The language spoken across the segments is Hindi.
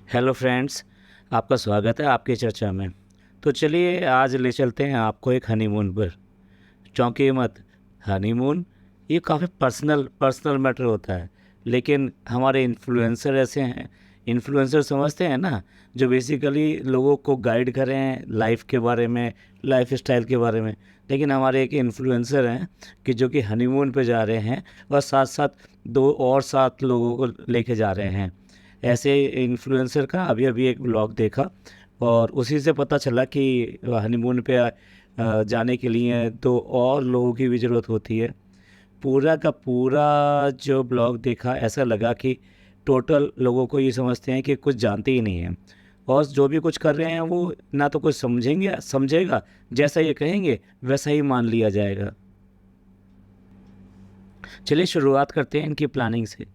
हेलो फ्रेंड्स, आपका स्वागत है आपकी चर्चा में। तो चलिए आज ले चलते हैं आपको एक हनीमून पर। चौंकिए मत। हनीमून ये काफ़ी पर्सनल पर्सनल मैटर होता है, लेकिन हमारे इन्फ्लुएंसर ऐसे हैं। इन्फ्लुएंसर समझते हैं ना, जो बेसिकली लोगों को गाइड कर रहे हैं लाइफ के बारे में, लाइफ स्टाइल के बारे में। लेकिन हमारे एक इन्फ्लुएंसर हैं कि जो कि हनीमून पे जा रहे हैं और साथ साथ 2 और 7 लोगों को लेके जा रहे हैं। ऐसे इन्फ्लुएंसर का अभी अभी एक ब्लॉग देखा और उसी से पता चला कि हनीमून पे जाने के लिए तो और लोगों की भी ज़रूरत होती है। पूरा का पूरा जो ब्लॉग देखा ऐसा लगा कि टोटल लोगों को ये समझते हैं कि कुछ जानते ही नहीं हैं, और जो भी कुछ कर रहे हैं वो ना तो कुछ समझेगा, जैसा ये कहेंगे वैसा ही मान लिया जाएगा। चलिए शुरुआत करते हैं इनकी प्लानिंग से।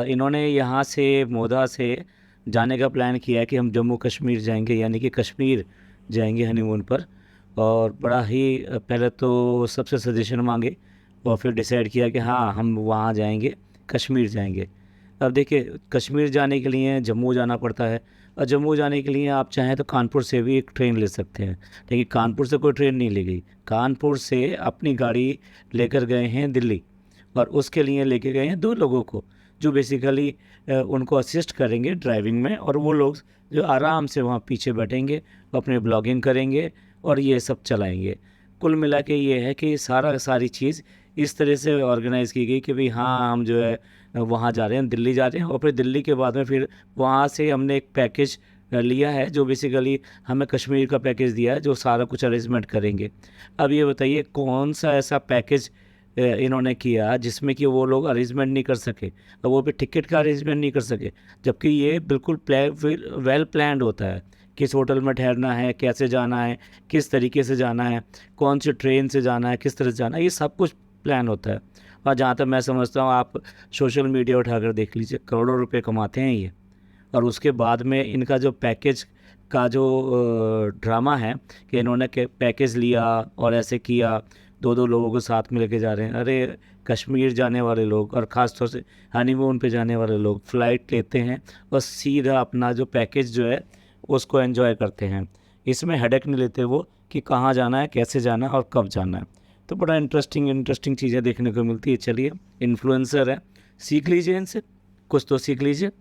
इन्होंने यहाँ से मोदा से जाने का प्लान किया है कि हम जम्मू कश्मीर जाएंगे, यानी कि कश्मीर जाएंगे हनीमून पर। और बड़ा ही पहले तो सबसे सजेशन मांगे और फिर डिसाइड किया कि हाँ हम वहाँ जाएंगे, कश्मीर जाएंगे। अब देखिए, कश्मीर जाने के लिए जम्मू जाना पड़ता है, और जम्मू जाने के लिए आप चाहें तो कानपुर से भी एक ट्रेन ले सकते हैं। लेकिन कानपुर से कोई ट्रेन नहीं ली गई, कानपुर से अपनी गाड़ी लेकर गए हैं दिल्ली। और उसके लिए लेके गए हैं 2 लोगों को, जो बेसिकली उनको असिस्ट करेंगे ड्राइविंग में, और वो लोग जो आराम से वहाँ पीछे बैठेंगे, अपने ब्लॉगिंग करेंगे और ये सब चलाएंगे। कुल मिला के ये है कि सारी चीज़ इस तरह से ऑर्गेनाइज़ की गई कि भाई हाँ हम जो है वहाँ जा रहे हैं, दिल्ली जा रहे हैं, और फिर दिल्ली के बाद में फिर वहाँ से हमने एक पैकेज लिया है, जो बेसिकली हमें कश्मीर का पैकेज दिया है, जो सारा कुछ अरेंजमेंट करेंगे। अब ये बताइए कौन सा ऐसा पैकेज इन्होंने किया जिसमें कि वो लोग अरेंजमेंट नहीं कर सके, और वो भी टिकट का अरेंजमेंट नहीं कर सके, जबकि ये बिल्कुल वेल प्लान्ड होता है। किस होटल में ठहरना है, कैसे जाना है, किस तरीके से जाना है, कौन सी ट्रेन से जाना है, किस तरह से जाना है, ये सब कुछ प्लान होता है। और जहाँ तक मैं समझता हूँ, आप सोशल मीडिया उठाकर देख लीजिए, करोड़ों रुपए कमाते हैं ये। और उसके बाद में इनका जो पैकेज का जो ड्रामा है कि इन्होंने के पैकेज लिया और ऐसे किया, 2 2 लोगों को साथ में लेके जा रहे हैं। अरे, कश्मीर जाने वाले लोग और ख़ास तौर से हनीमून पे जाने वाले लोग फ़्लाइट लेते हैं और सीधा अपना जो पैकेज जो है उसको एंजॉय करते हैं। इसमें हेडेक नहीं लेते वो कि कहाँ जाना है, कैसे जाना है और कब जाना है। तो बड़ा इंटरेस्टिंग इंटरेस्टिंग चीज़ें देखने को मिलती है। चलिए, इन्फ्लुएंसर है, सीख लीजिए इनसे, कुछ तो सीख लीजिए।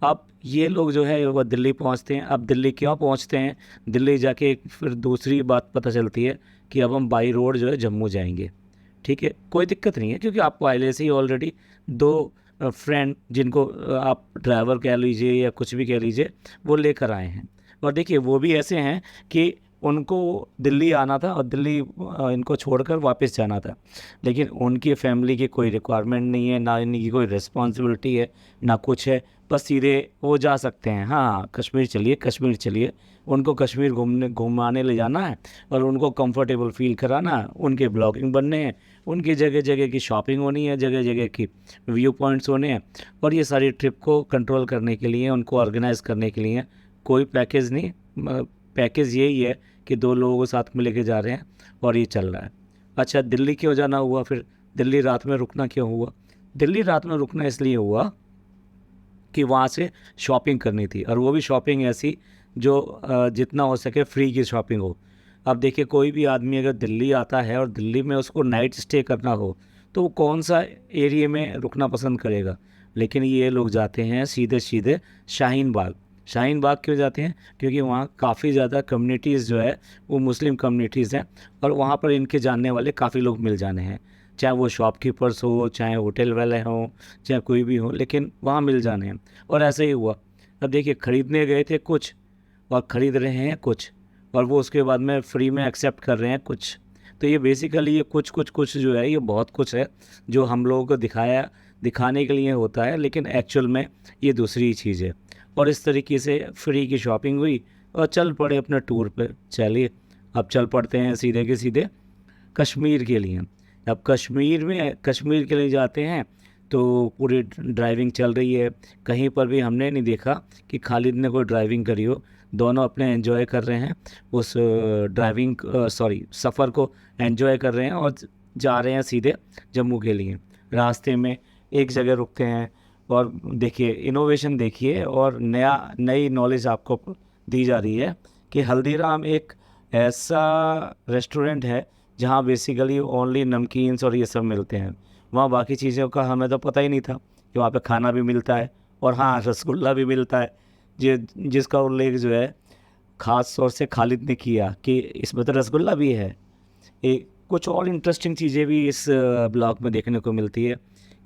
अब ये लोग जो है वो दिल्ली पहुंचते हैं। अब दिल्ली क्यों पहुंचते हैं, दिल्ली जाके फिर दूसरी बात पता चलती है कि अब हम बाई रोड जो है जम्मू जाएंगे। ठीक है, कोई दिक्कत नहीं है, क्योंकि आपको पहले से ही ऑलरेडी 2 फ्रेंड, जिनको आप ड्राइवर कह लीजिए या कुछ भी कह लीजिए, वो लेकर आए हैं। और देखिए वो भी ऐसे हैं कि उनको दिल्ली आना था और दिल्ली इनको छोड़कर वापस जाना था। लेकिन उनकी फैमिली की कोई रिक्वायरमेंट नहीं है, ना इनकी कोई रिस्पॉन्सिबिलिटी है, ना कुछ है। बस सीधे वो जा सकते हैं, हाँ कश्मीर चलिए, कश्मीर चलिए। उनको कश्मीर घुमाने ले जाना है और उनको कंफर्टेबल फील कराना है, उनके ब्लॉगिंग बनने हैं, उनकी जगह जगह की शॉपिंग होनी है, जगह जगह की व्यू पॉइंट्स होने हैं। और ये सारी ट्रिप को कंट्रोल करने के लिए, उनको ऑर्गेनाइज करने के लिए कोई पैकेज नहीं। पैकेज यही है कि 2 लोगों को साथ में लेके जा रहे हैं और ये चल रहा है। अच्छा, दिल्ली क्यों जाना हुआ फिर, दिल्ली रात में रुकना क्यों हुआ? दिल्ली रात में रुकना इसलिए हुआ कि वहाँ से शॉपिंग करनी थी, और वो भी शॉपिंग ऐसी जो जितना हो सके फ्री की शॉपिंग हो। अब देखिए, कोई भी आदमी अगर दिल्ली आता है और दिल्ली में उसको नाइट स्टे करना हो, तो वो कौन सा एरिया में रुकना पसंद करेगा? लेकिन ये लोग जाते हैं सीधे सीधे शाहीन बाग। शाहीन बाग क्यों जाते हैं? क्योंकि वहाँ काफ़ी ज़्यादा कम्युनिटीज़ जो है वो मुस्लिम कम्युनिटीज़ हैं, और वहाँ पर इनके जानने वाले काफ़ी लोग मिल जाने हैं। चाहे वो शॉपकीपर्स हो, चाहे होटल वाले हों, चाहे कोई भी हो, लेकिन वहाँ मिल जाने हैं। और ऐसे ही हुआ। अब देखिए, ख़रीदने गए थे कुछ और ख़रीद रहे हैं कुछ, और वो उसके बाद में फ्री में एक्सेप्ट कर रहे हैं कुछ। तो ये बेसिकली ये कुछ कुछ कुछ जो है, ये बहुत कुछ है जो हम लोगों को दिखाने के लिए होता है, लेकिन एक्चुअल में ये दूसरी चीज़ है। और इस तरीके से फ्री की शॉपिंग हुई और चल पड़े अपने टूर पे। चलिए, अब चल पड़ते हैं सीधे के सीधे कश्मीर के लिए। अब कश्मीर के लिए जाते हैं तो पूरी ड्राइविंग चल रही है, कहीं पर भी हमने नहीं देखा कि खालिद ने कोई ड्राइविंग करी हो। दोनों अपने एंजॉय कर रहे हैं, उस ड्राइविंग सफ़र को एंजॉय कर रहे हैं और जा रहे हैं सीधे जम्मू के लिए। रास्ते में एक जगह रुकते हैं, और देखिए इनोवेशन देखिए, और नई नॉलेज आपको दी जा रही है कि हल्दीराम एक ऐसा रेस्टोरेंट है जहाँ बेसिकली ओनली नमकीन्स और ये सब मिलते हैं। वहाँ बाकी चीज़ों का हमें तो पता ही नहीं था कि वहाँ पे खाना भी मिलता है, और हाँ रसगुल्ला भी मिलता है, जिसका उल्लेख जो है ख़ास तौर से खालिद ने किया कि इसमें तो रसगुल्ला भी है। एक कुछ और इंटरेस्टिंग चीज़ें भी इस ब्लॉग में देखने को मिलती है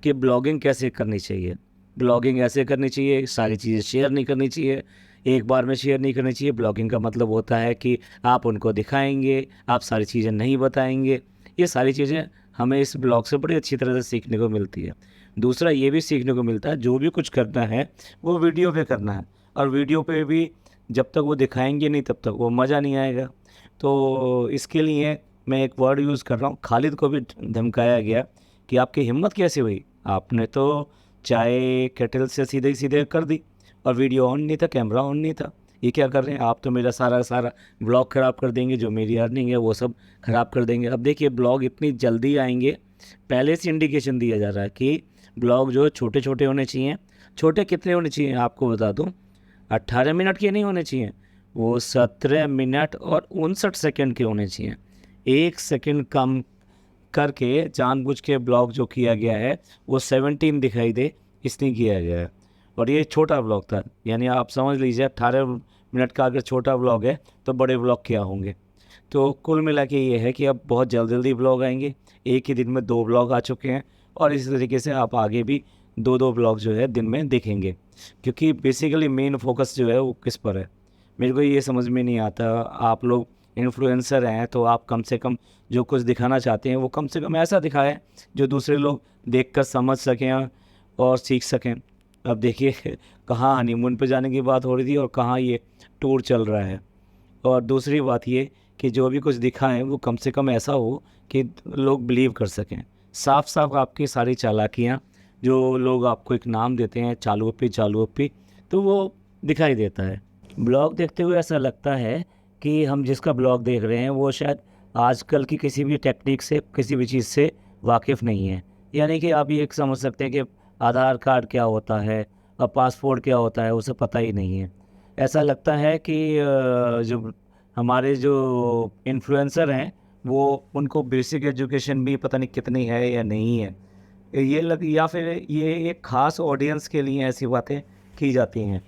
कि ब्लॉगिंग कैसे करनी चाहिए। ब्लॉगिंग ऐसे करनी चाहिए, सारी चीज़ें शेयर नहीं करनी चाहिए, एक बार में शेयर नहीं करनी चाहिए। ब्लॉगिंग का मतलब होता है कि आप उनको दिखाएंगे, आप सारी चीज़ें नहीं बताएंगे। ये सारी चीज़ें हमें इस ब्लॉग से बड़ी अच्छी तरह से सीखने को मिलती है। दूसरा ये भी सीखने को मिलता है, जो भी कुछ करना है वो वीडियो पे करना है, और वीडियो पे भी जब तक वो दिखाएंगे नहीं तब तक वो मज़ा नहीं आएगा। तो इसके लिए मैं एक वर्ड यूज़ कर रहा हूँ, खालिद को भी धमकाया गया कि आपकी हिम्मत कैसे हुई, आपने तो चाय केटल से सीधे सीधे कर दी, और वीडियो ऑन नहीं था, कैमरा ऑन नहीं था, ये क्या कर रहे हैं आप, तो मेरा सारा ब्लॉग ख़राब कर देंगे, जो मेरी अर्निंग है वो सब ख़राब कर देंगे। अब देखिए ब्लॉग इतनी जल्दी आएंगे, पहले से इंडिकेशन दिया जा रहा है कि ब्लॉग जो छोटे छोटे होने चाहिए। छोटे कितने होने चाहिए आपको बता दूँ, 18 मिनट के नहीं होने चाहिए, वो 17 मिनट और 59 सेकंड के होने चाहिए। 1 सेकंड कम करके जानबूझ के ब्लॉग जो किया गया है वो 17 दिखाई दे, इसलिए किया गया है। और ये छोटा ब्लॉग था, यानी आप समझ लीजिए 18 मिनट का अगर छोटा ब्लॉग है तो बड़े ब्लॉग क्या होंगे। तो कुल मिला के ये है कि अब बहुत जल्दी ब्लॉग आएंगे, एक ही दिन में 2 ब्लॉग आ चुके हैं, और इस तरीके से आप आगे भी 2 ब्लॉग जो है दिन में देखेंगे। क्योंकि बेसिकली मेन फोकस जो है वो किस पर है, मेरे को ये समझ में नहीं आता। आप लोग इन्फ्लुएंसर हैं तो आप कम से कम जो कुछ दिखाना चाहते हैं वो कम से कम ऐसा दिखाएं जो दूसरे लोग देखकर समझ सकें और सीख सकें। अब देखिए कहाँ हनीमून पे जाने की बात हो रही थी और कहाँ ये टूर चल रहा है। और दूसरी बात ये कि जो भी कुछ दिखाएं वो कम से कम ऐसा हो कि लोग बिलीव कर सकें। साफ साफ आपकी सारी चालाकियाँ, जो लोग आपको एक नाम देते हैं चालू अपी, तो वो दिखाई देता है। ब्लॉग देखते हुए ऐसा लगता है कि हम जिसका ब्लॉग देख रहे हैं वो शायद आजकल की किसी भी टेक्निक से, किसी भी चीज़ से वाकिफ़ नहीं है। यानी कि आप ये समझ सकते हैं कि आधार कार्ड क्या होता है और पासपोर्ट क्या होता है उसे पता ही नहीं है। ऐसा लगता है कि जो हमारे जो इन्फ्लुएंसर हैं वो, उनको बेसिक एजुकेशन भी पता नहीं कितनी है या नहीं है। या फिर ये एक ख़ास ऑडियंस के लिए ऐसी बातें की जाती हैं।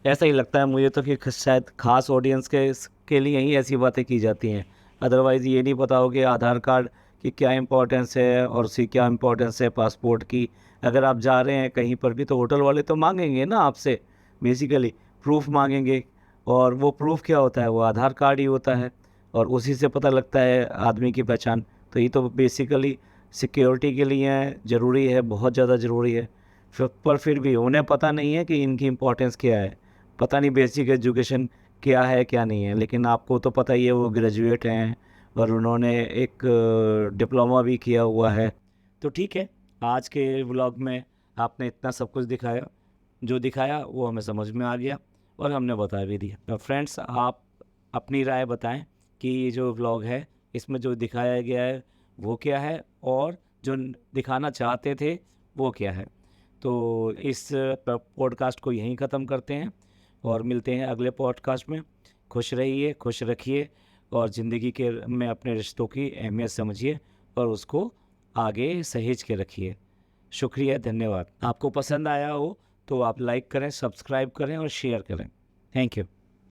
ऐसा ही लगता है मुझे तो कि शायद ख़ास ऑडियंस के लिए ही ऐसी बातें की जाती हैं। अदरवाइज़ ये नहीं पता हो कि आधार कार्ड की क्या इम्पोर्टेंस है और उसकी क्या इम्पोर्टेंस है पासपोर्ट की। अगर आप जा रहे हैं कहीं पर भी तो होटल वाले तो मांगेंगे ना आपसे, बेसिकली प्रूफ मांगेंगे, और वो प्रूफ क्या होता है, वो आधार कार्ड ही होता है, और उसी से पता लगता है आदमी की पहचान। तो ये तो बेसिकली सिक्योरिटी के लिए ज़रूरी है, बहुत ज़्यादा ज़रूरी है। पर फिर भी उन्हें पता नहीं है कि इनकी इम्पोर्टेंस क्या है, पता नहीं बेसिक एजुकेशन क्या है क्या नहीं है। लेकिन आपको तो पता ही है वो ग्रेजुएट हैं और उन्होंने एक डिप्लोमा भी किया हुआ है। तो ठीक है, आज के व्लॉग में आपने इतना सब कुछ दिखाया, जो दिखाया वो हमें समझ में आ गया और हमने बता भी दिया। तो फ्रेंड्स, आप अपनी राय बताएं कि ये जो व्लॉग है इसमें जो दिखाया गया है वो क्या है, और जो दिखाना चाहते थे वो क्या है। तो इस पॉडकास्ट को यहीं ख़त्म करते हैं और मिलते हैं अगले पॉडकास्ट में। खुश रहिए, खुश रखिए, और ज़िंदगी के में अपने रिश्तों की अहमियत समझिए और उसको आगे सहेज के रखिए। शुक्रिया, धन्यवाद। आपको पसंद आया हो तो आप लाइक करें, सब्सक्राइब करें और शेयर करें। Thank you.